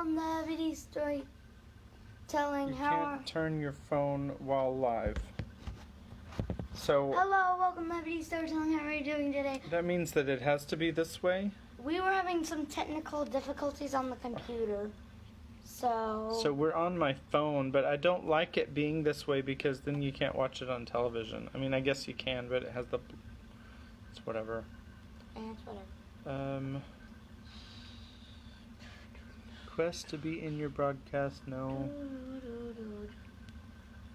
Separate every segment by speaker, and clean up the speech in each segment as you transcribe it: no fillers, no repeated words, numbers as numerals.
Speaker 1: welcome to Everyday Story Telling.
Speaker 2: You can't turn your phone while live. So
Speaker 1: hello, welcome to Everyday Story Telling. How are you doing today?
Speaker 2: that means that it has to be this way?
Speaker 1: We were having some technical difficulties on the computer. So
Speaker 2: we're on my phone, but I don't like it being this way because then you can't watch it on television. I mean, I guess you can, but it has the... It's whatever.
Speaker 1: It's whatever.
Speaker 2: Request to be in your broadcast, no.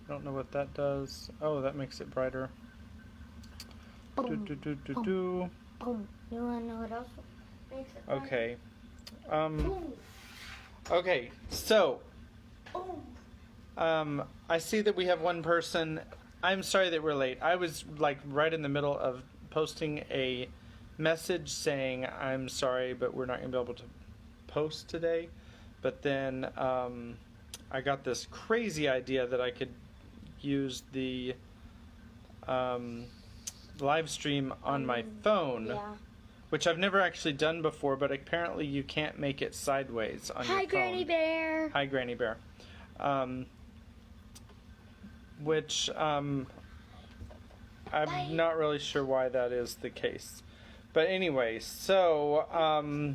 Speaker 2: I don't know what that does. Oh, that makes it brighter.
Speaker 1: Boom, boom, boom. You want to know what else makes it brighter?
Speaker 2: Okay.
Speaker 1: Boom.
Speaker 2: Okay, so...
Speaker 1: Boom.
Speaker 2: I see that we have one person. I'm sorry that we're late. I was like right in the middle of posting a message saying I'm sorry, but we're not going to be able to post today. But then I got this crazy idea that I could use the live stream on my phone,
Speaker 1: Yeah.
Speaker 2: which I've never actually done before, but apparently you can't make it sideways on your phone.
Speaker 1: Hi, Granny Bear.
Speaker 2: Hi, Granny Bear. Which I'm not really sure why that is the case. But anyway, so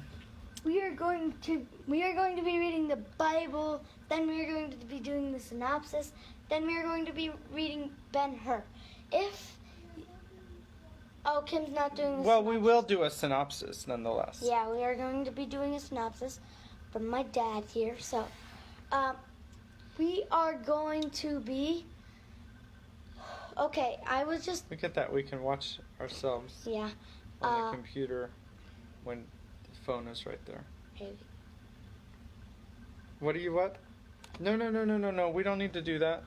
Speaker 1: We are going to be reading the Bible, then we are going to be doing the synopsis, then we are going to be reading Ben-Hur. Kim's not doing the synopsis.
Speaker 2: we will do a synopsis nonetheless.
Speaker 1: Yeah, we are going to be doing a synopsis from my dad here. So, we are going to be... Okay, I was just...
Speaker 2: Look at that. We can watch ourselves
Speaker 1: Yeah.
Speaker 2: on the computer when the phone is right there.
Speaker 1: Maybe.
Speaker 2: What? No. We don't need to do that.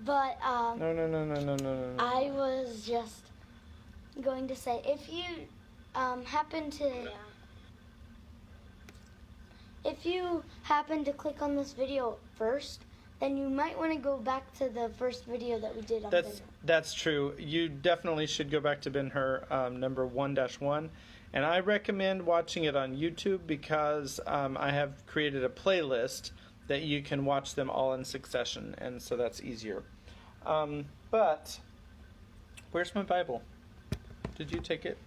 Speaker 1: But,
Speaker 2: No.
Speaker 1: I was just going to say, if you happen to click on this video first, then you might want to go back to the first video that we did on Ben-Hur.
Speaker 2: That's true. You definitely should go back to Ben-Hur number 1-1. And I recommend watching it on YouTube because I have created a playlist that you can watch them all in succession, and so that's easier. But where's my Bible? Did you take it?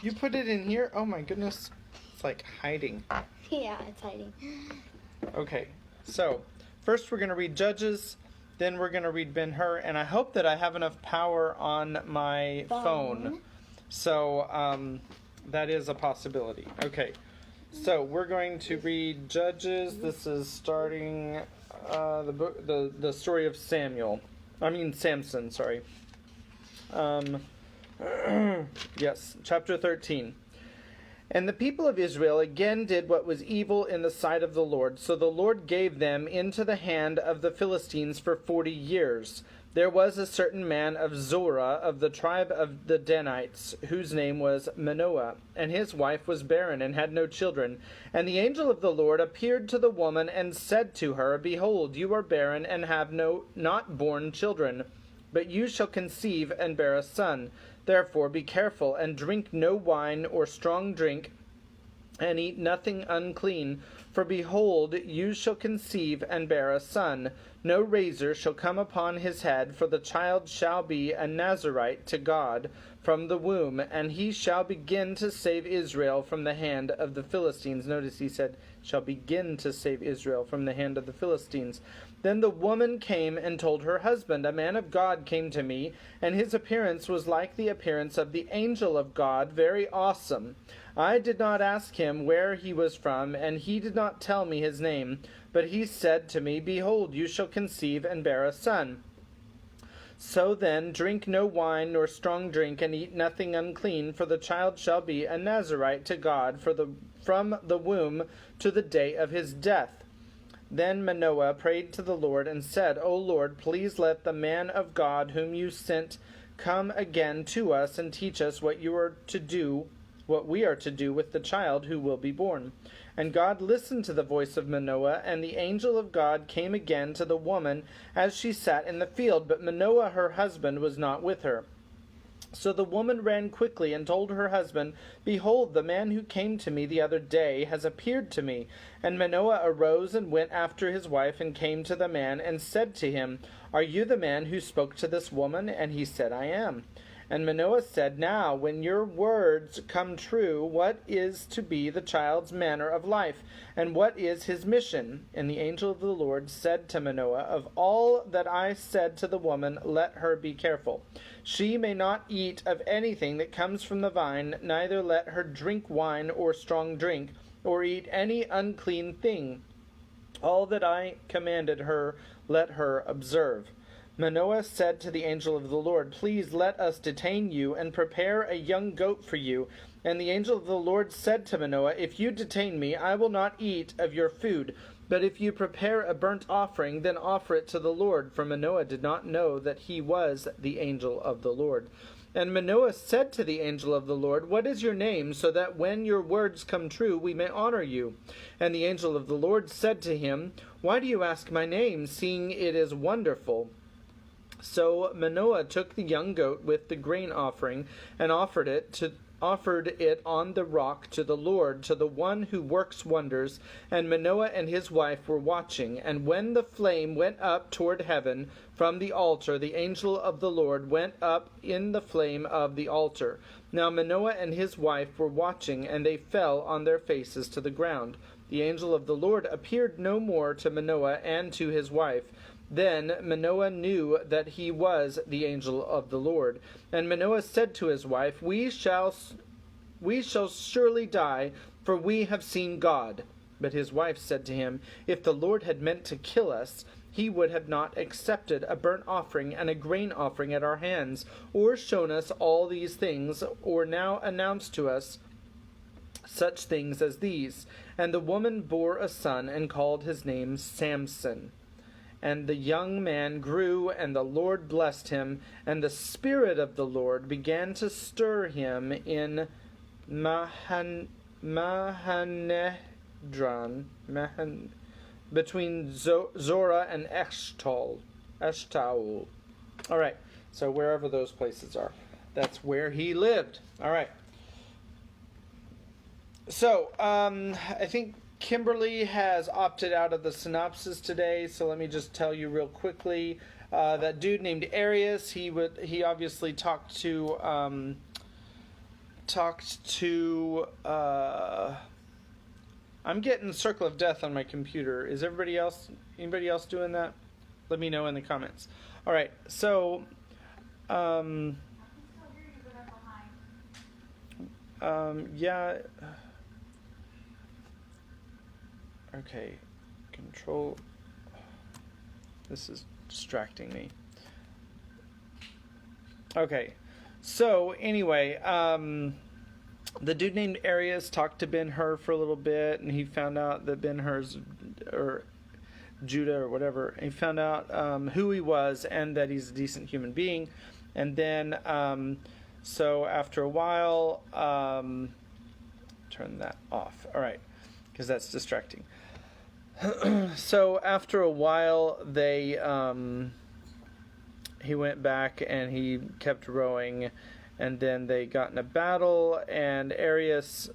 Speaker 2: You put it in here? Oh my goodness. It's like hiding.
Speaker 1: Yeah, it's hiding.
Speaker 2: Okay, so first we're going to read Judges, then we're going to read Ben-Hur, and I hope that I have enough power on my phone. So that is a possibility. Okay, so we're going to read Judges. This is starting the story of Samson, sorry. Yes, chapter 13. And the people of Israel again did what was evil in the sight of the Lord. So the Lord gave them into the hand of the Philistines for 40 years. There was a certain man of Zorah, of the tribe of the Danites, whose name was Manoah, and his wife was barren and had no children. And the angel of the Lord appeared to the woman and said to her, Behold, you are barren and have not borne children, but you shall conceive and bear a son. Therefore be careful, and drink no wine or strong drink, and eat nothing unclean. For behold, you shall conceive and bear a son. No razor shall come upon his head, for the child shall be a Nazarite to God from the womb, and he shall begin to save Israel from the hand of the Philistines. Notice he said, shall begin to save Israel from the hand of the Philistines. Then the woman came and told her husband, A man of God came to me, and his appearance was like the appearance of the angel of God, very awesome. I did not ask him where he was from, and he did not tell me his name. But he said to me, Behold, you shall conceive and bear a son. So then, drink no wine nor strong drink, and eat nothing unclean, for the child shall be a Nazarite to God from the womb to the day of his death. Then Manoah prayed to the Lord and said, O Lord, please let the man of God whom you sent come again to us and teach us what we are to do with the child who will be born. And God listened to the voice of Manoah, and the angel of God came again to the woman as she sat in the field, but Manoah her husband was not with her. So the woman ran quickly and told her husband, "Behold, the man who came to me the other day has appeared to me." And Manoah arose and went after his wife and came to the man and said to him, "Are you the man who spoke to this woman?" And he said, "I am." And Manoah said, "Now, when your words come true, what is to be the child's manner of life, and what is his mission?" And the angel of the Lord said to Manoah, "Of all that I said to the woman, let her be careful. She may not eat of anything that comes from the vine, neither let her drink wine or strong drink, or eat any unclean thing. All that I commanded her, let her observe." Manoah said to the angel of the Lord, "Please let us detain you and prepare a young goat for you." And the angel of the Lord said to Manoah, "If you detain me, I will not eat of your food. But if you prepare a burnt offering, then offer it to the Lord." For Manoah did not know that he was the angel of the Lord. And Manoah said to the angel of the Lord, "What is your name, so that when your words come true, we may honor you?" And the angel of the Lord said to him, "Why do you ask my name, seeing it is wonderful?" So Manoah took the young goat with the grain offering and offered it on the rock to the Lord, to the one who works wonders. And Manoah and his wife were watching. And when the flame went up toward heaven from the altar, the angel of the Lord went up in the flame of the altar. Now Manoah and his wife were watching, and they fell on their faces to the ground. The angel of the Lord appeared no more to Manoah and to his wife. Then Manoah knew that he was the angel of the Lord. And Manoah said to his wife, We shall surely die, for we have seen God." But his wife said to him, "If the Lord had meant to kill us, he would have not accepted a burnt offering and a grain offering at our hands, or shown us all these things, or now announced to us such things as these." And the woman bore a son and called his name Samson. And the young man grew, and the Lord blessed him, and the Spirit of the Lord began to stir him in Mahanedran, between Zorah and Eshtaol. All right, so wherever those places are, that's where he lived. All right. So, I think Kimberly has opted out of the synopsis today, so let me just tell you real quickly. That dude named Arrius, he obviously talked to I'm getting Circle of Death on my computer. Is anybody else doing that? Let me know in the comments. All right, so yeah. Okay, control. This is distracting me. Okay, so anyway, the dude named Arrius talked to Ben-Hur for a little bit, and he found out that Ben-Hur's, or Judah or whatever, he found out who he was and that he's a decent human being. And then, so after a while, turn that off. All right, because that's distracting. So after a while, he went back and he kept rowing, and then they got in a battle, and Arrius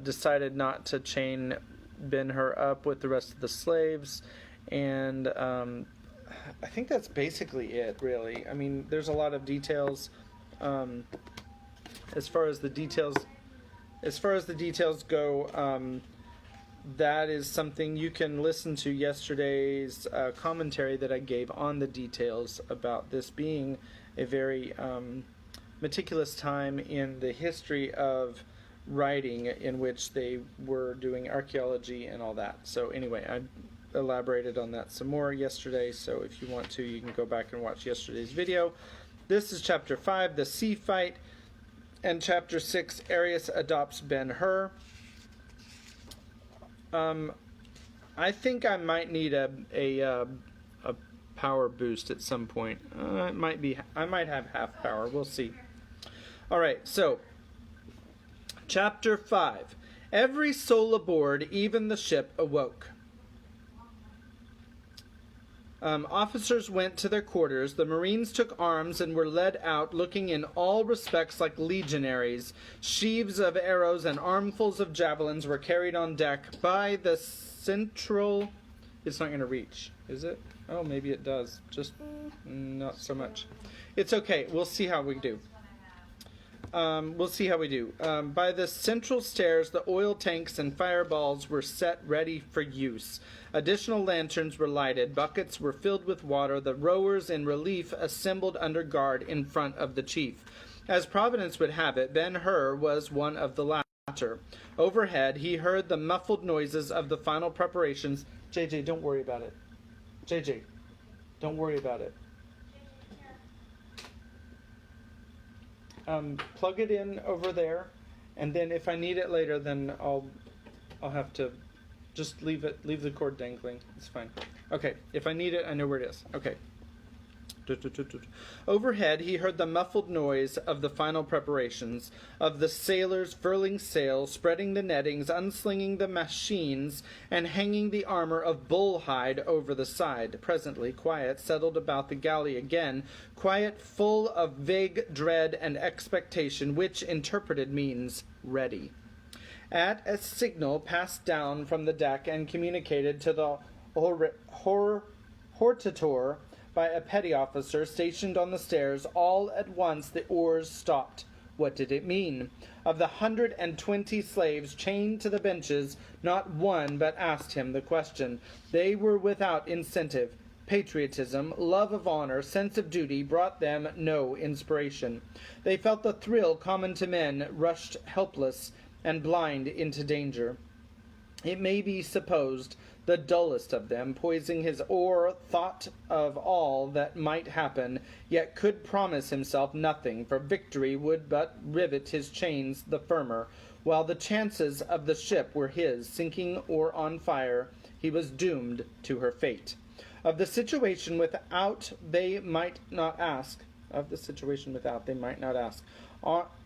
Speaker 2: decided not to chain Ben-Hur up with the rest of the slaves, and I think that's basically it, really. I mean, there's a lot of details. As far as the details go, that is something you can listen to yesterday's commentary that I gave on the details about this being a very meticulous time in the history of writing, in which they were doing archaeology and all that. So anyway, I elaborated on that some more yesterday, so if you want to, you can go back and watch yesterday's video. This is chapter 5, the sea fight, and chapter 6, Arrius adopts Ben-Hur. I think I might need a power boost at some point. I might have half power. We'll see. All right, so chapter 5. Every soul aboard, even the ship, awoke. Officers went to their quarters. The Marines took arms and were led out, looking in all respects like legionaries. Sheaves of arrows and armfuls of javelins were carried on deck by the central... It's not going to reach, is it? Oh, maybe it does. Just not so much. It's okay. We'll see how we do. By the central stairs, the oil tanks and fireballs were set ready for use. Additional lanterns were lighted. Buckets were filled with water. The rowers in relief assembled under guard in front of the chief. As Providence would have it, Ben-Hur was one of the latter. Overhead, he heard the muffled noises of the final preparations. JJ, don't worry about it. JJ, don't worry about it. Plug it in over there, and then if I need it later, then I'll have to just leave the cord dangling. It's fine. Okay, if I need it, I know where it is. Okay. Overhead, he heard the muffled noise of the final preparations, of the sailors furling sail, spreading the nettings, unslinging the machines, and hanging the armor of bull hide over the side. Presently, quiet settled about the galley again, quiet full of vague dread and expectation, which, interpreted, means ready. At a signal passed down from the deck and communicated to the hortator by a petty officer stationed on the stairs, all at once the oars stopped. What did it mean? Of the 120 slaves chained to the benches, not one but asked him the question. They were without incentive. Patriotism, love of honor, sense of duty brought them no inspiration. They felt the thrill common to men, rushed helpless and blind into danger. It may be supposed the dullest of them, poising his oar, thought of all that might happen, yet could promise himself nothing, for victory would but rivet his chains the firmer, while the chances of the ship were his, sinking or on fire. He was doomed to her fate. Of the situation without they might not ask.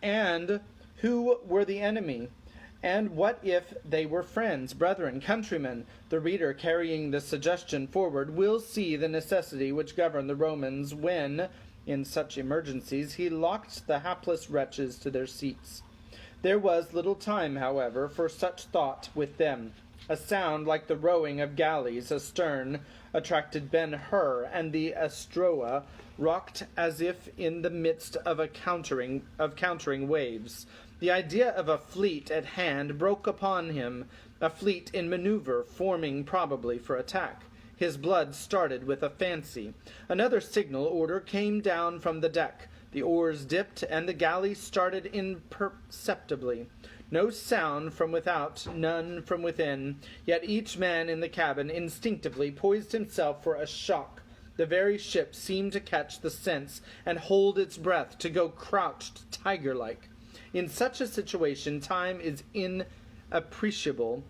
Speaker 2: And who were the enemy? And what if they were friends, brethren, countrymen? The reader, carrying the suggestion forward, will see the necessity which governed the Romans when, in such emergencies, he locked the hapless wretches to their seats. There was little time, however, for such thought with them. A sound like the rowing of galleys astern attracted Ben-Hur, and the Astroa rocked as if in the midst of countering waves. The idea of a fleet at hand broke upon him, a fleet in maneuver, forming probably for attack. His blood started with a fancy. Another signal order came down from the deck. The oars dipped, and the galley started imperceptibly. No sound from without, none from within, yet each man in the cabin instinctively poised himself for a shock. The very ship seemed to catch the sense and hold its breath, to go crouched tiger-like. In such a situation, time is inappreciable,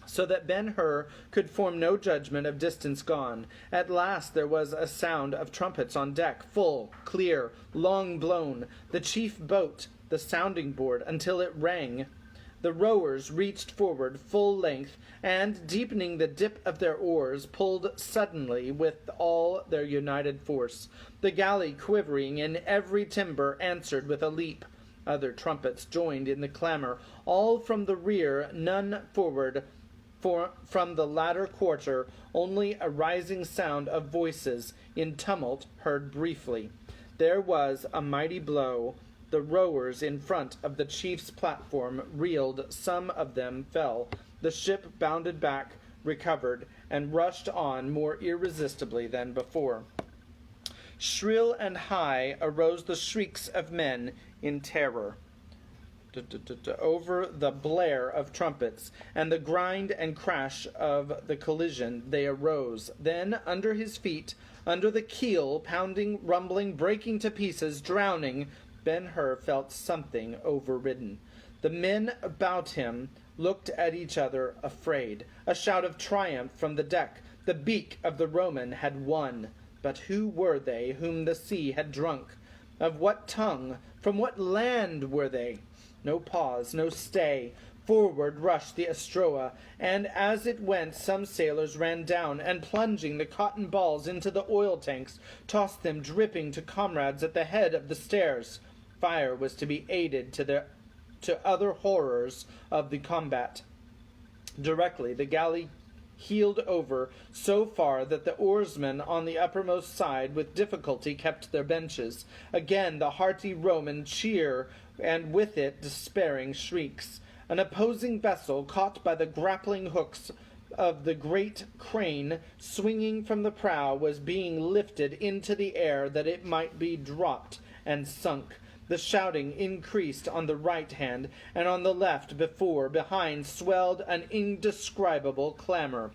Speaker 2: so that Ben-Hur could form no judgment of distance gone. At last there was a sound of trumpets on deck, full, clear, long blown. The chief boat, the sounding board, until it rang. The rowers reached forward full length, and, deepening the dip of their oars, pulled suddenly with all their united force. The galley, quivering in every timber, answered with a leap. Other trumpets joined in the clamor, all from the rear, none forward. From the latter quarter, only a rising sound of voices in tumult heard briefly. There was a mighty blow. The rowers in front of the chief's platform reeled, some of them fell. The ship bounded back, recovered, and rushed on more irresistibly than before. Shrill and high arose the shrieks of men in terror over the blare of trumpets and the grind and crash of the collision. They arose. Then, under his feet, under the keel, pounding, rumbling, breaking to pieces, drowning, Ben-Hur felt something overridden. The men about him looked at each other, afraid. A shout of triumph from the deck. The beak of the Roman had won. But who were they whom the sea had drunk? Of what tongue? From what land were they? No pause, no stay. Forward rushed the Astroa, and as it went some sailors ran down, and plunging the cotton balls into the oil tanks, tossed them dripping to comrades at the head of the stairs. Fire was to be aided to other horrors of the combat. Directly the galley heeled over so far that the oarsmen on the uppermost side with difficulty kept their benches. Again the hearty Roman cheer, and with it despairing shrieks. An opposing vessel, caught by the grappling hooks of the great crane swinging from the prow, was being lifted into the air that it might be dropped and sunk. The shouting increased on the right hand, and on the left behind swelled an indescribable clamor.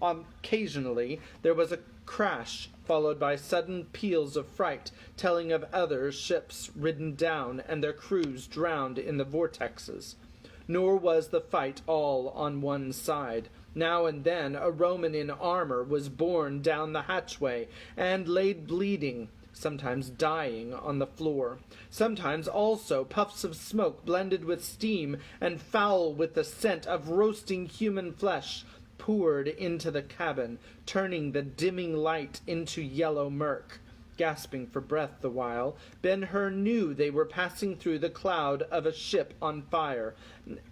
Speaker 2: Occasionally there was a crash, followed by sudden peals of fright, telling of other ships ridden down and their crews drowned in the vortexes. Nor was the fight all on one side. Now and then a Roman in armor was borne down the hatchway, and laid bleeding, sometimes dying, on the floor. Sometimes also puffs of smoke blended with steam, and foul with the scent of roasting human flesh, poured into the cabin, turning the dimming light into yellow murk. Gasping for breath the while, Ben-Hur knew they were passing through the cloud of a ship on fire,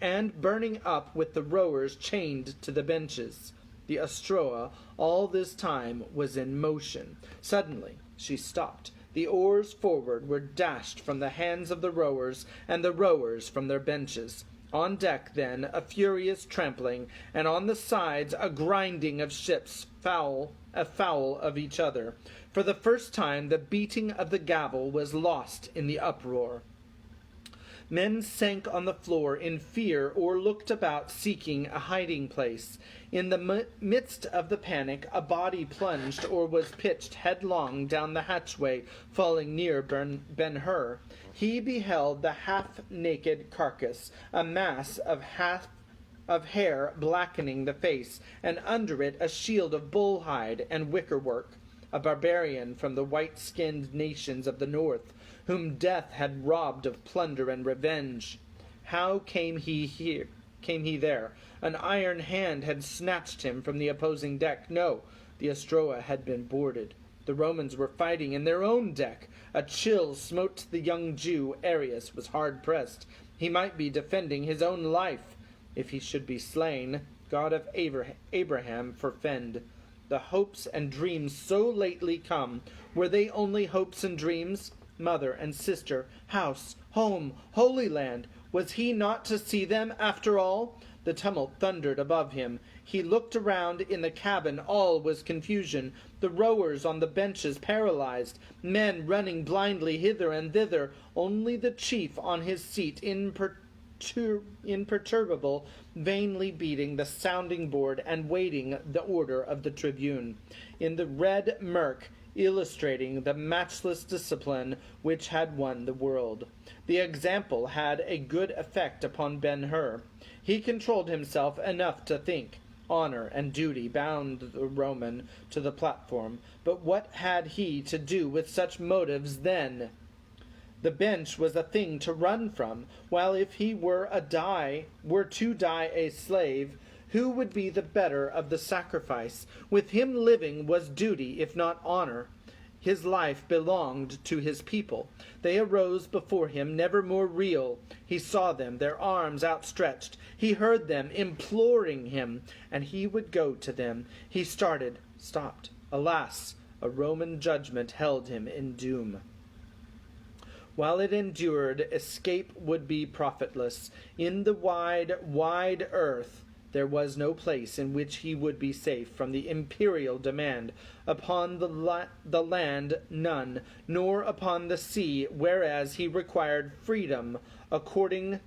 Speaker 2: and burning up with the rowers chained to the benches. The Astroa all this time was in motion. Suddenly she stopped. The oars forward were dashed from the hands of the rowers, and the rowers from their benches. On deck, then, a furious trampling, and on the sides a grinding of ships, foul of each other. For the first time the beating of the gavel was lost in the uproar. Men sank on the floor in fear or looked about seeking a hiding place. In the midst of the panic a body plunged or was pitched headlong down the hatchway, falling near Ben-Hur. He beheld the half-naked carcass, a mass of hair blackening the face, and under it a shield of bull hide and wickerwork. A barbarian from the white-skinned nations of the north, whom death had robbed of plunder and revenge. How came he there? An iron hand had snatched him from the opposing deck. No, the Astroa had been boarded. The Romans were fighting in their own deck. A chill smote the young Jew. Arrius was hard-pressed. He might be defending his own life. If he should be slain, God of Abraham forfend. The hopes and dreams so lately come, were they only hopes and dreams? Mother and sister, house, home, Holy Land, was he not to see them after all? The tumult thundered above him. He looked around in the cabin. All was confusion. The rowers on the benches paralyzed, men running blindly hither and thither. Only the chief on his seat imperturbable, vainly beating the sounding board and waiting the order of the tribune. In the red murk, illustrating the matchless discipline which had won the world. The example had a good effect upon Ben-Hur. He controlled himself enough to think. Honor and duty bound the Roman to the platform, but what had he to do with such motives then? The bench was a thing to run from, while if he were to die a slave, who would be the better of the sacrifice? With him living was duty, if not honor. His life belonged to his people. They arose before him, never more real. He saw them, their arms outstretched. He heard them imploring him, and he would go to them. He stopped. Alas, a Roman judgment held him in doom. While it endured, escape would be profitless. In the wide, wide earth there was no place in which he would be safe from the imperial demand. Upon the land none, nor upon the sea, whereas he required freedom according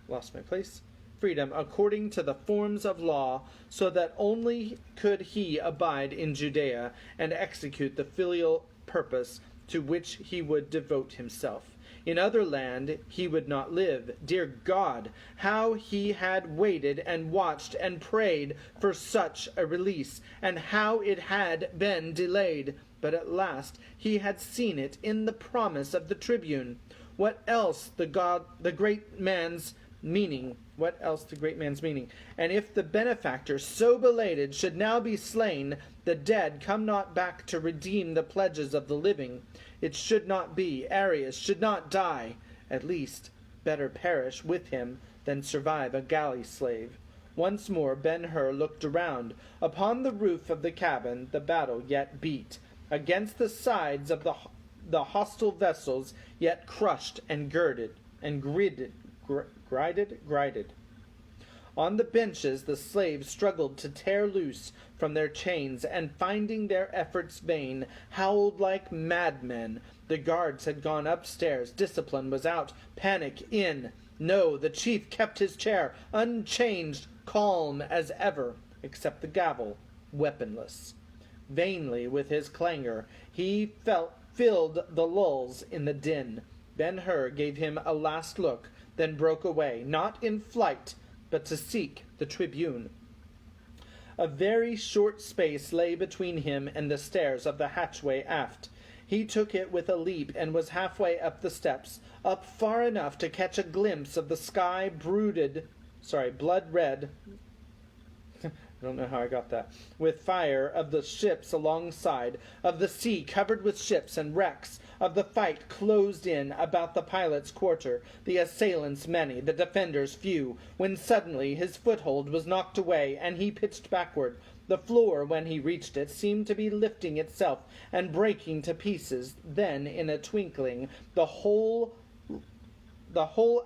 Speaker 2: to the forms of law, so that only could he abide in Judea and execute the filial purpose to which he would devote himself. In other land he would not live. Dear God, how he had waited and watched and prayed for such a release, and how it had been delayed. But at last he had seen it in the promise of the tribune. What else the great man's Meaning, what else the great man's meaning? And if the benefactor, so belated, should now be slain, the dead come not back to redeem the pledges of the living. It should not be. Arrius should not die. At least, better perish with him than survive a galley slave. Once more Ben-Hur looked around. Upon the roof of the cabin the battle yet beat. Against the sides of the hostile vessels yet crushed and grided. On the benches the slaves struggled to tear loose from their chains, and finding their efforts vain, howled like madmen. The guards had gone upstairs, discipline was out, panic in. No, the chief kept his chair, unchanged, calm as ever, except the gavel, weaponless. Vainly with his clangor he filled the lulls in the din. Ben-Hur gave him a last look, then broke away, not in flight, but to seek the tribune. A very short space lay between him and the stairs of the hatchway aft. He took it with a leap and was halfway up the steps, up far enough to catch a glimpse of the sky blood red, I don't know how I got that, with fire, of the ships alongside, of the sea covered with ships and wrecks, of the fight closed in about the pilot's quarter, the assailants many, the defenders few, when suddenly his foothold was knocked away, and he pitched backward. The floor, when he reached it, seemed to be lifting itself and breaking to pieces. Then, in a twinkling, the whole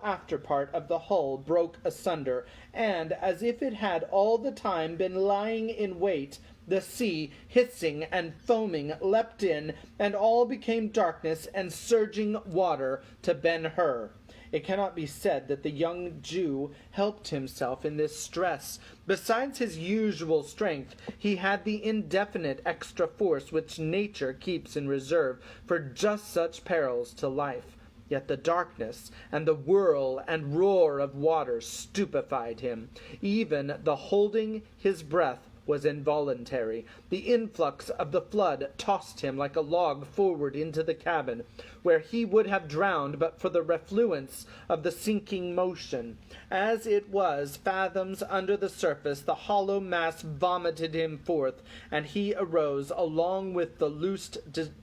Speaker 2: after part of the hull broke asunder, and, as if it had all the time been lying in wait, the sea, hissing and foaming, leapt in, and all became darkness and surging water to Ben-Hur. It cannot be said that the young Jew helped himself in this stress. Besides his usual strength, he had the indefinite extra force which nature keeps in reserve for just such perils to life. Yet the darkness and the whirl and roar of water stupefied him. Even the holding his breath was involuntary. The influx of the flood tossed him like a log forward into the cabin, where he would have drowned but for the refluence of the sinking motion. As it was, fathoms under the surface, the hollow mass vomited him forth, and he arose along with the loosed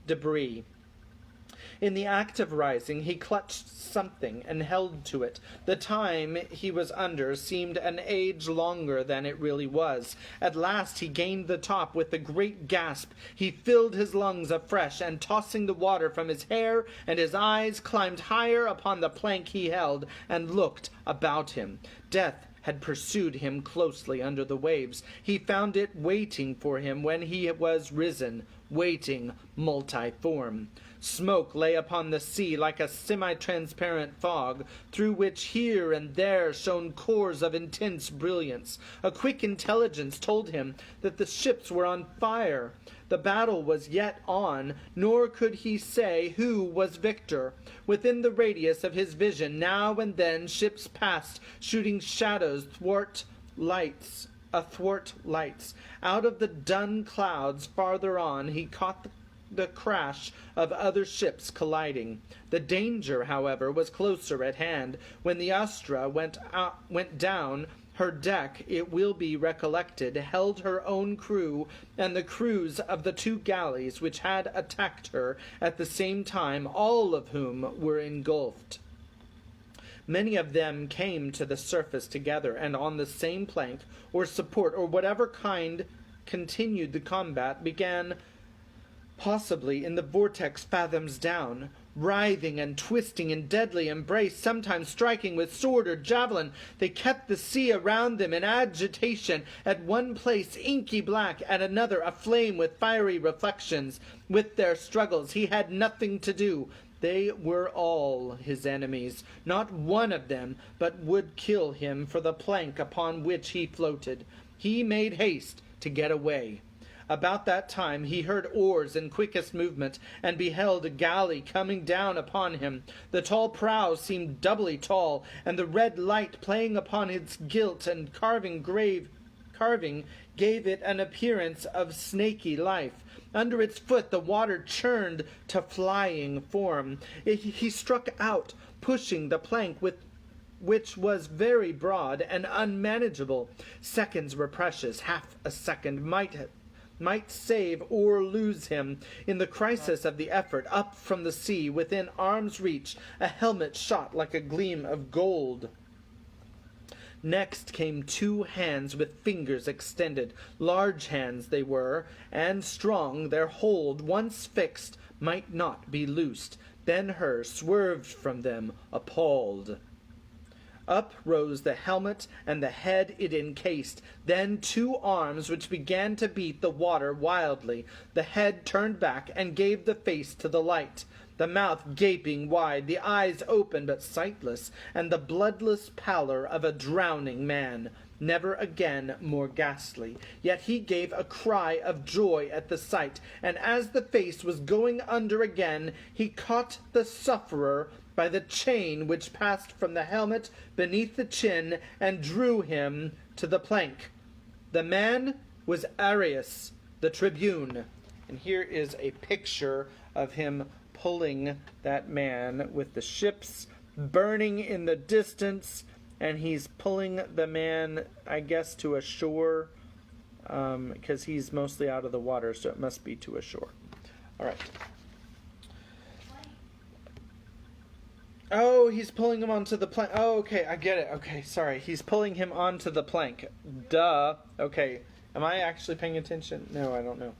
Speaker 2: debris. In the act of rising, he clutched something and held to it. The time he was under seemed an age longer than it really was. At last he gained the top with a great gasp. He filled his lungs afresh, and tossing the water from his hair and his eyes, climbed higher upon the plank he held, and looked about him. Death had pursued him closely under the waves. He found it waiting for him when he was risen, waiting multiform. Smoke lay upon the sea like a semi-transparent fog, through which here and there shone cores of intense brilliance. A quick intelligence told him that the ships were on fire. The battle was yet on, nor could he say who was victor. Within the radius of his vision, now and then ships passed, shooting shadows athwart lights. Out of the dun clouds farther on, he caught the crash of other ships colliding. The danger, however, was closer at hand. When the Astra went down, her deck, it will be recollected, held her own crew and the crews of the two galleys which had attacked her at the same time, all of whom were engulfed. Many of them came to the surface together, and on the same plank or support or whatever kind continued the combat, began possibly in the vortex fathoms down, writhing and twisting in deadly embrace, sometimes striking with sword or javelin. They kept the sea around them in agitation, at one place inky black, at another aflame with fiery reflections. With their struggles he had nothing to do. They were all his enemies, not one of them but would kill him for the plank upon which he floated. He made haste to get away. About that time he heard oars in quickest movement, and beheld a galley coming down upon him. The tall prow seemed doubly tall, and the red light playing upon its gilt and carving gave it an appearance of snaky life. Under its foot the water churned to flying form. He struck out, pushing the plank with which was very broad and unmanageable. Seconds were precious. Half a second might save or lose him. In the crisis of the effort, up from the sea, within arm's reach, a helmet shot like a gleam of gold. Next came 2 hands with fingers extended. Large hands they were, and strong. Their hold, once fixed, might not be loosed. Ben-Hur swerved from them, appalled. Up rose the helmet, and the head it encased. Then 2 arms which began to beat the water wildly. The head turned back and gave the face to the light. The mouth gaping wide, the eyes open but sightless, and the bloodless pallor of a drowning man. Never again more ghastly. Yet he gave a cry of joy at the sight, and as the face was going under again, he caught the sufferer by the chain which passed from the helmet beneath the chin and drew him to the plank. The man was Arrius, the tribune. And here is a picture of him pulling that man with the ships burning in the distance, and he's pulling the man, I guess, to a shore, because he's mostly out of the water, so it must be to a shore. All right. Oh, he's pulling him onto the plank. Oh, okay, I get it. Okay, sorry. He's pulling him onto the plank. Duh. Okay. Am I actually paying attention? No, I don't know.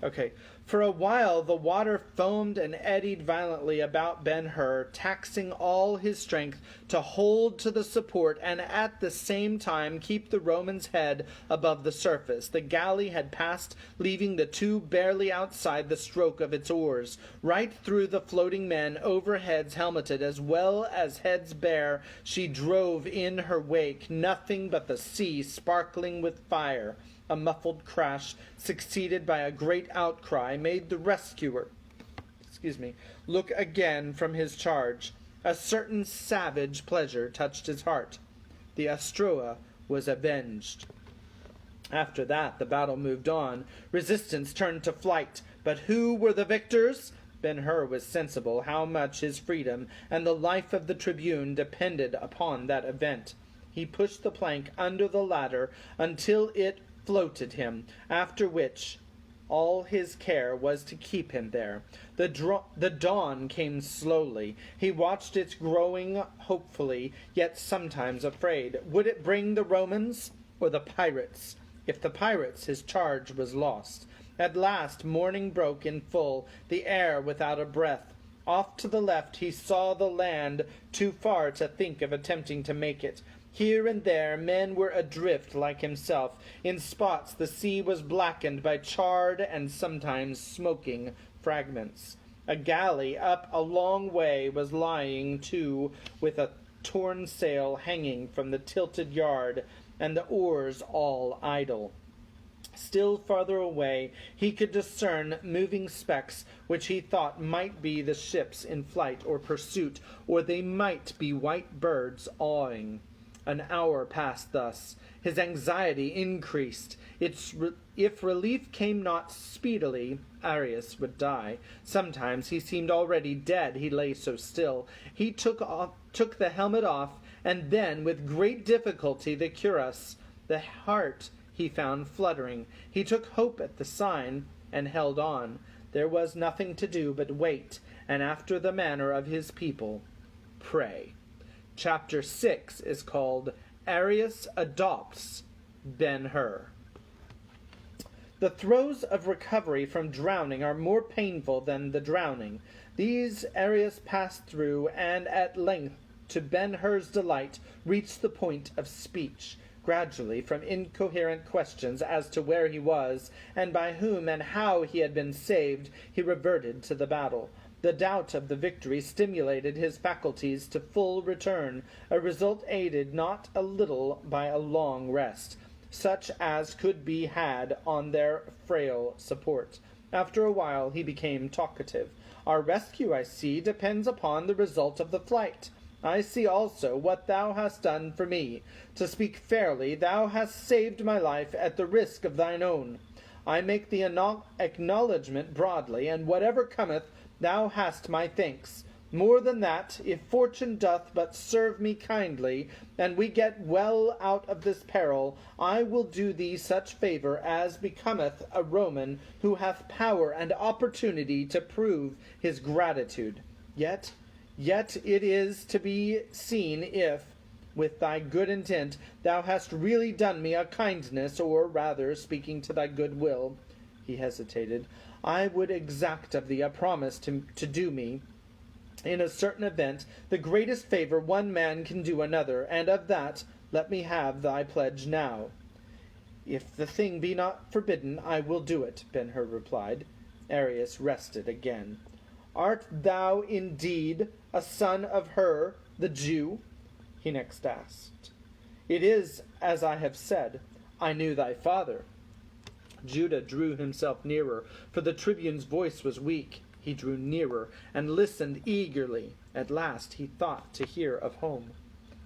Speaker 2: Okay. For a while the water foamed and eddied violently about Ben-Hur, taxing all his strength to hold to the support and at the same time keep the Roman's head above the surface. The galley had passed, leaving the 2 barely outside the stroke of its oars. Right through the floating men, over heads helmeted as well as heads bare, she drove in her wake, nothing but the sea sparkling with fire. A muffled crash, succeeded by a great outcry, made the rescuer, look again from his charge. A certain savage pleasure touched his heart. The Astroa was avenged. After that, the battle moved on. Resistance turned to flight. But who were the victors? Ben-Hur was sensible how much his freedom and the life of the tribune depended upon that event. He pushed the plank under the ladder until it floated him, after which all his care was to keep him there. The dawn came slowly. He watched it growing hopefully, yet sometimes afraid. Would it bring the Romans or the pirates? If the pirates, his charge was lost. At last morning broke in full, the air without a breath. Off to the left he saw the land, too far to think of attempting to make it. Here and there men were adrift like himself. In spots the sea was blackened by charred and sometimes smoking fragments. A galley up a long way was lying to, with a torn sail hanging from the tilted yard, and the oars all idle. Still farther away he could discern moving specks which he thought might be the ships in flight or pursuit, or they might be white birds awing. An hour passed thus. His anxiety increased. If relief came not speedily, Arrius would die. Sometimes he seemed already dead, he lay so still. He took the helmet off, and then, with great difficulty, the cuirass. The heart he found fluttering. He took hope at the sign, and held on. There was nothing to do but wait, and after the manner of his people, pray. Chapter 6 is called Arrius Adopts Ben-Hur. The throes of recovery from drowning are more painful than the drowning. These Arrius passed through, and at length, to Ben-Hur's delight, reached the point of speech. Gradually, from incoherent questions as to where he was, and by whom and how he had been saved, he reverted to the battle. The doubt of the victory stimulated his faculties to full return, a result aided not a little by a long rest, such as could be had on their frail support. After a while he became talkative. Our rescue, I see, depends upon the result of the flight. I see also what thou hast done for me. To speak fairly, thou hast saved my life at the risk of thine own. I make the acknowledgment broadly, and whatever cometh, thou hast my thanks. More than that, if fortune doth but serve me kindly, and we get well out of this peril, I will do thee such favour as becometh a Roman who hath power and opportunity to prove his gratitude. Yet it is to be seen if, with thy good intent, thou hast really done me a kindness, or rather, speaking to thy good will, he hesitated, I would exact of thee a promise to do me, in a certain event, the greatest favour one man can do another, and of that let me have thy pledge now. If the thing be not forbidden, I will do it, Ben-Hur replied. Arrius rested again. Art thou indeed a son of Hur, the Jew? He next asked. It is as I have said. I knew thy father. Judah drew himself nearer, for the tribune's voice was weak. He drew nearer and listened eagerly. At last he thought to hear of home.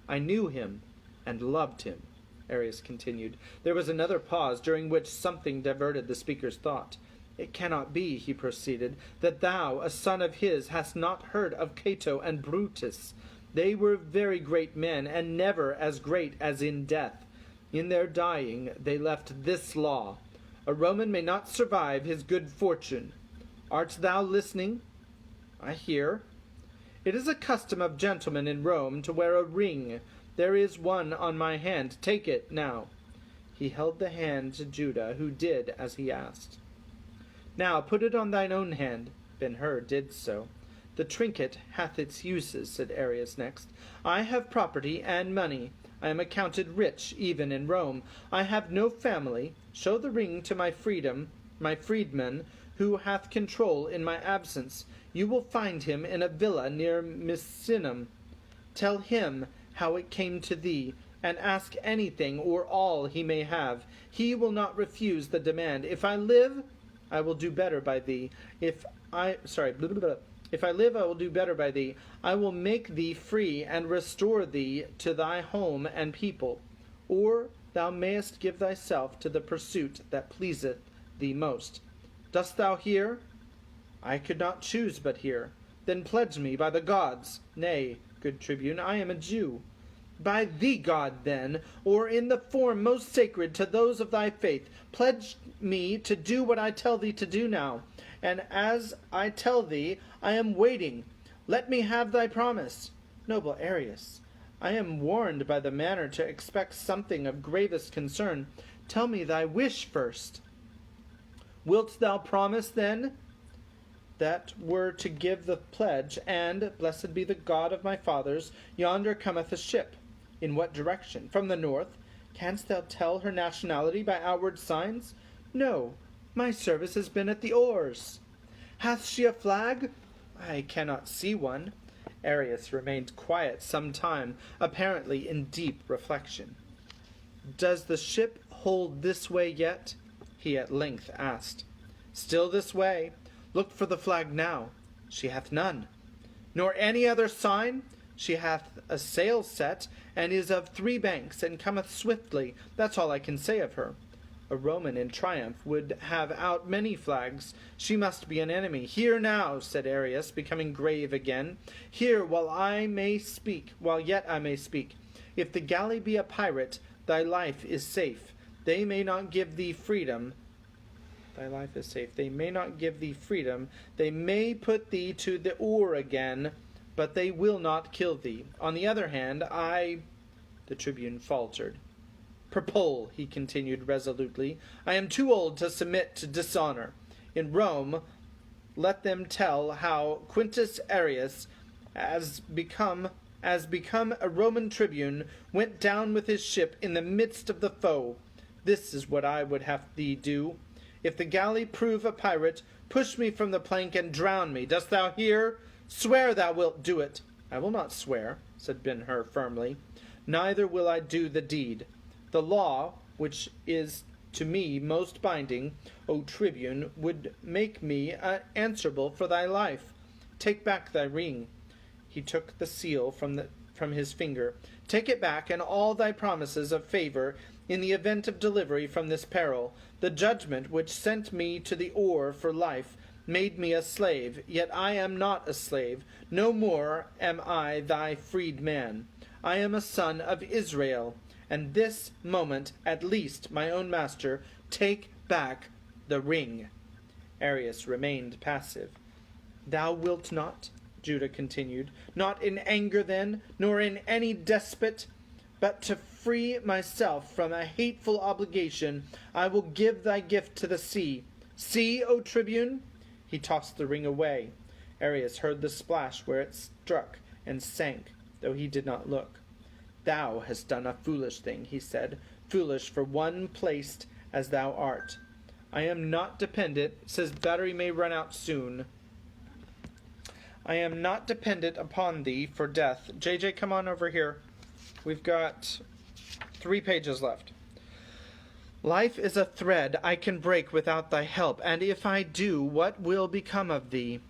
Speaker 2: I knew him and loved him, Arrius continued. There was another pause, during which something diverted the speaker's thought. It cannot be, he proceeded, that thou, a son of his, hast not heard of Cato and Brutus. They were very great men, and never as great as in death. In their dying they left this law. A Roman may not survive his good fortune. Art thou listening? I hear. It is a custom of gentlemen in Rome to wear a ring. There is one on my hand. Take it now. He held the hand to Judah, who did as he asked. Now put it on thine own hand. Ben-Hur did so. The trinket hath its uses, said Arrius next. I have property and money. I am accounted rich, even in Rome. I have no family. Show the ring to my freedman, who hath control in my absence. You will find him in a villa near Misenum. Tell him how it came to thee, and ask anything or all he may have. He will not refuse the demand. If I live, I will do better by thee. If I live, I will do better by thee. I will make thee free and restore thee to thy home and people. Or thou mayest give thyself to the pursuit that pleaseth thee most. Dost thou hear? I could not choose but hear. Then pledge me by the gods. Nay, good tribune, I am a Jew. By thee, God, then, or in the form most sacred to those of thy faith, pledge me to do what I tell thee to do now. And as I tell thee, I am waiting. Let me have thy promise. Noble Arrius, I am warned by the manner to expect something of gravest concern. Tell me thy wish first. Wilt thou promise, then, that were to give the pledge, and, blessed be the God of my fathers, yonder cometh a ship. In what direction? From the north. Canst thou tell her nationality by outward signs? No, my service has been at the oars. Hath she a flag? I cannot see one. Arrius remained quiet some time, apparently in deep reflection. Does the ship hold this way yet? He at length asked. Still this way. Look for the flag now. She hath none. Nor any other sign? She hath a sail set, and is of 3 banks, and cometh swiftly. That's all I can say of her. A Roman in triumph would have out many flags. She must be an enemy. Hear now, said Arrius, becoming grave again. Hear while yet I may speak. If the galley be a pirate, thy life is safe. They may not give thee freedom. Thy life is safe. They may not give thee freedom. They may put thee to the oar again, but they will not kill thee. On the other hand, The tribune faltered. Perpole, he continued resolutely, I am too old to submit to dishonor. In Rome, let them tell how Quintus Arrius, as become a Roman tribune, went down with his ship in the midst of the foe. This is what I would have thee do. If the galley prove a pirate, push me from the plank and drown me. Dost thou hear? Swear thou wilt do it. I will not swear, said Ben-Hur firmly. Neither will I do the deed. The law, which is to me most binding, O tribune, would make me answerable for thy life. Take back thy ring. He took the seal from his finger. Take it back, and all thy promises of favor in the event of delivery from this peril. The judgment which sent me to the oar for life made me a slave, yet I am not a slave. No more am I thy freed man. I am a son of Israel, and this moment, at least, my own master, take back the ring." Arrius remained passive. "Thou wilt not," Judah continued, "not in anger then, nor in any despot, but to free myself from a hateful obligation, I will give thy gift to the sea. See, O tribune!" He tossed the ring away. Arrius heard the splash where it struck and sank, though he did not look. "Thou hast done a foolish thing," he said, "foolish for one placed as thou art. I am not dependent," says battery may run out soon. "I am not dependent upon thee for death." JJ, come on over here. We've got 3 pages left. "Life is a thread I can break without thy help, and if I do, what will become of thee?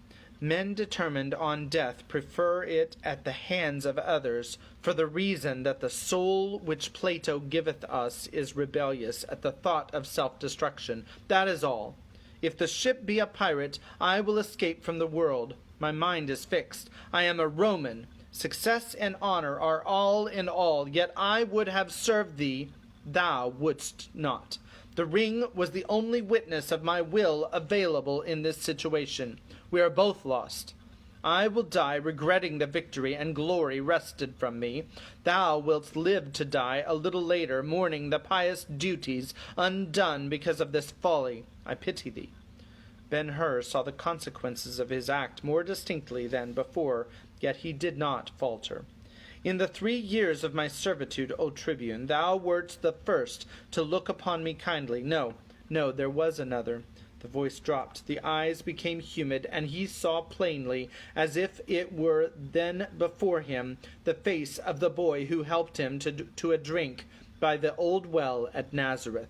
Speaker 2: Men determined on death prefer it at the hands of others, for the reason that the soul which Plato giveth us is rebellious at the thought of self-destruction. That is all. If the ship be a pirate, I will escape from the world. My mind is fixed. I am a Roman. Success and honor are all in all, yet I would have served thee. Thou wouldst not. The ring was the only witness of my will available in this situation. We are both lost. I will die regretting the victory and glory wrested from me. Thou wilt live to die a little later, mourning the pious duties undone because of this folly. I pity thee." Ben-Hur saw the consequences of his act more distinctly than before, yet he did not falter. "In the 3 years of my servitude, O tribune, thou wert the first to look upon me kindly. No, there was another." The voice dropped, the eyes became humid, and he saw plainly, as if it were then before him, the face of the boy who helped him to a drink by the old well at Nazareth.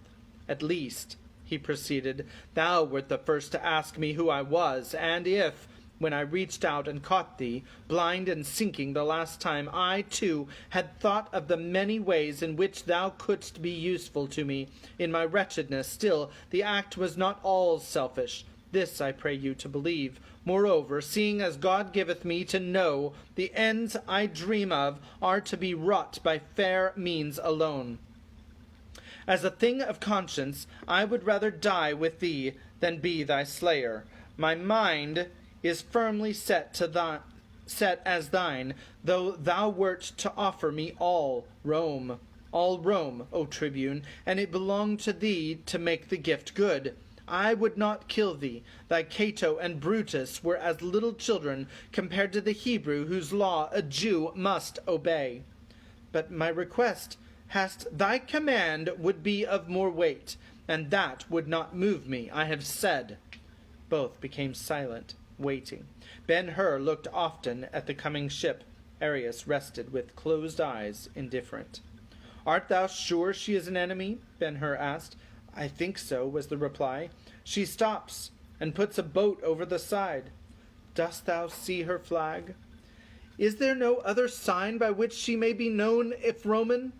Speaker 2: "At least," he proceeded, "thou wert the first to ask me who I was, and if, when I reached out and caught thee, blind and sinking the last time, I, too, had thought of the many ways in which thou couldst be useful to me in my wretchedness, still the act was not all selfish. This I pray you to believe. Moreover, seeing as God giveth me to know, the ends I dream of are to be wrought by fair means alone. As a thing of conscience, I would rather die with thee than be thy slayer. My mind is firmly set as thine, though thou wert to offer me all Rome, O tribune, and it belonged to thee to make the gift good. I would not kill thee. Thy Cato and Brutus were as little children compared to the Hebrew whose law a Jew must obey. But my request thy command would be of more weight, and that would not move me. I have said." Both became silent, waiting. Ben-Hur looked often at the coming ship. Arrius rested with closed eyes, indifferent. "Art thou sure she is an enemy?" Ben-Hur asked. "I think so," was the reply. "She stops and puts a boat over the side. Dost thou see her flag? Is there no other sign by which she may be known if Roman?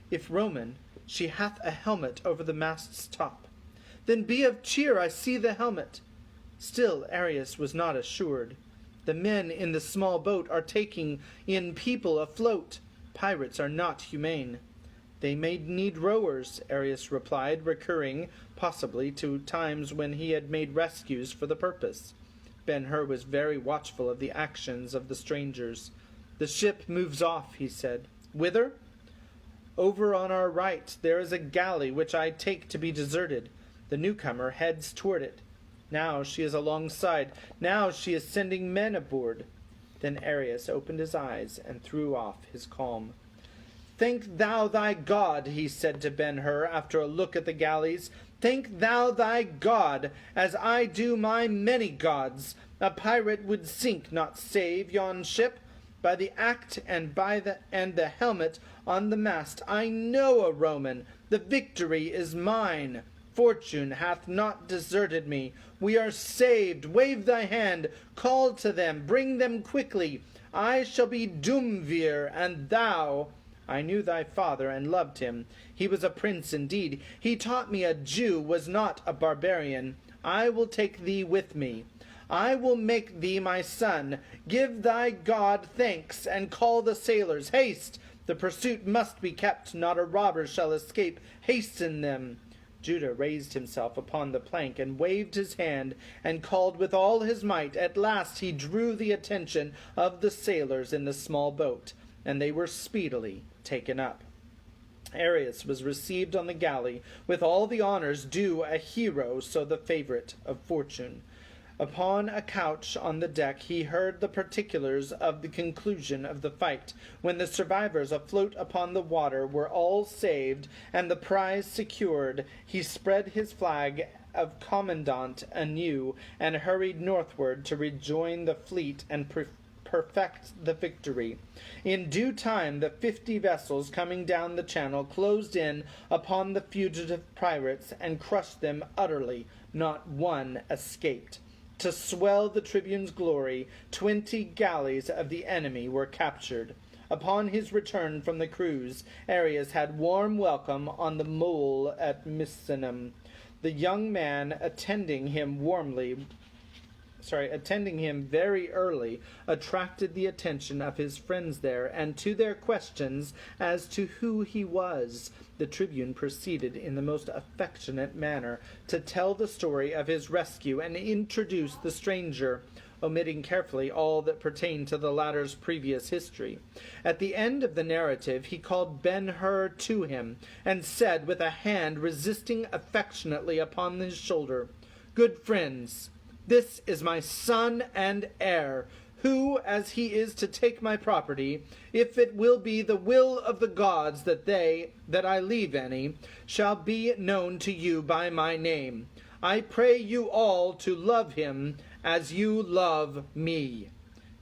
Speaker 2: If Roman, she hath a helmet over the mast's top. Then be of cheer, I see the helmet." Still Arrius was not assured. "The men in the small boat are taking in people afloat. Pirates are not humane." "They may need rowers," Arrius replied, recurring, possibly, to times when he had made rescues for the purpose. Ben-Hur was very watchful of the actions of the strangers. "The ship moves off," he said. "Whither?" "Over on our right there is a galley which I take to be deserted. The newcomer heads toward it. Now she is alongside. Now she is sending men aboard." Then Arrius opened his eyes and threw off his calm. "Thank thou thy God," he said to Ben-Hur after a look at the galleys. "Thank thou thy God, as I do my many gods. A pirate would sink, not save, yon ship. By the act and the helmet on the mast, I know a Roman. The victory is mine. Fortune hath not deserted me. We are saved. Wave thy hand. Call to them. Bring them quickly. I shall be Duumvir, and thou—" "I knew thy father and loved him. He was a prince indeed. He taught me a Jew was not a barbarian. I will take thee with me. I will make thee my son. Give thy God thanks, and call the sailors. Haste! The pursuit must be kept. Not a robber shall escape. Hasten them. Judah raised himself upon the plank and waved his hand and called with all his might. At last he drew the attention of the sailors in the small boat, and they were speedily taken up. Arrius was received on the galley with all the honors due a hero, so the favorite of fortune. Upon a couch on the deck he heard the particulars of the conclusion of the fight, when the survivors afloat upon the water were all saved and the prize secured. He spread his flag of commandant anew and hurried northward to rejoin the fleet and perfect the victory. In due time the 50 vessels coming down the channel closed in upon the fugitive pirates and crushed them utterly. Not one escaped. To swell the tribune's glory, 20 galleys of the enemy were captured. Upon his return from the cruise, Arrius had warm welcome on the mole at Misenum. The young man attending him very early, attracted the attention of his friends there, and to their questions as to who he was, the tribune proceeded in the most affectionate manner to tell the story of his rescue and introduce the stranger, omitting carefully all that pertained to the latter's previous history. At the end of the narrative he called Ben-Hur to him, and said, with a hand resting affectionately upon his shoulder, "Good friends, this is my son and heir, who, as he is to take my property, if it will be the will of the gods that I leave any, shall be known to you by my name. I pray you all to love him as you love me."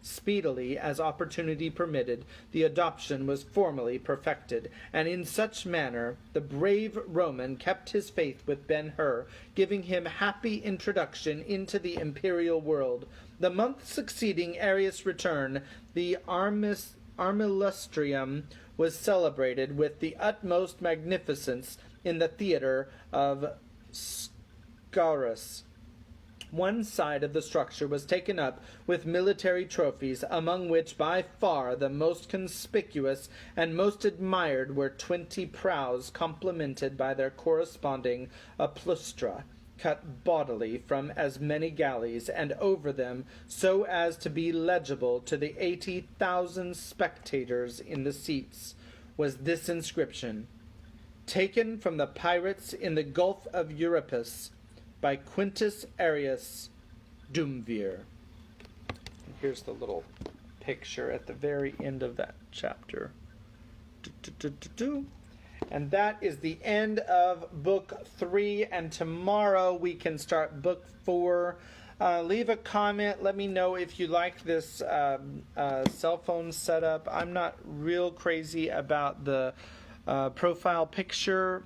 Speaker 2: Speedily, as opportunity permitted, the adoption was formally perfected, and in such manner the brave Roman kept his faith with Ben-Hur, giving him happy introduction into the imperial world. The month succeeding Arrius' return, the Armilustrium was celebrated with the utmost magnificence in the theatre of Scaurus. One side of the structure was taken up with military trophies, among which by far the most conspicuous and most admired were 20 prows, complemented by their corresponding aplustra, cut bodily from as many galleys, and over them, so as to be legible to the 80,000 spectators in the seats, was this inscription: "Taken from the pirates in the Gulf of Euripus, by Quintus Arrius, Duumvir." And here's the little picture at the very end of that chapter. And that is the end of book 3, and tomorrow we can start book 4. Leave a comment. Let me know if you like this cell phone setup. I'm not real crazy about the profile picture.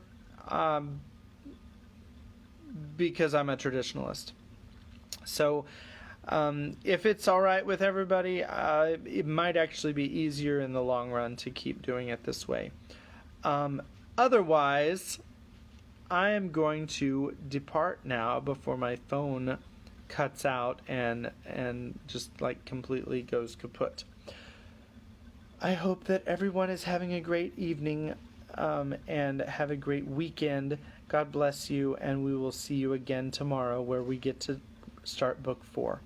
Speaker 2: Because I'm a traditionalist. So if it's all right with everybody, it might actually be easier in the long run to keep doing it this way. Otherwise, I am going to depart now before my phone cuts out and just like completely goes kaput. I hope that everyone is having a great evening and have a great weekend. God bless you, and we will see you again tomorrow where we get to start book 4.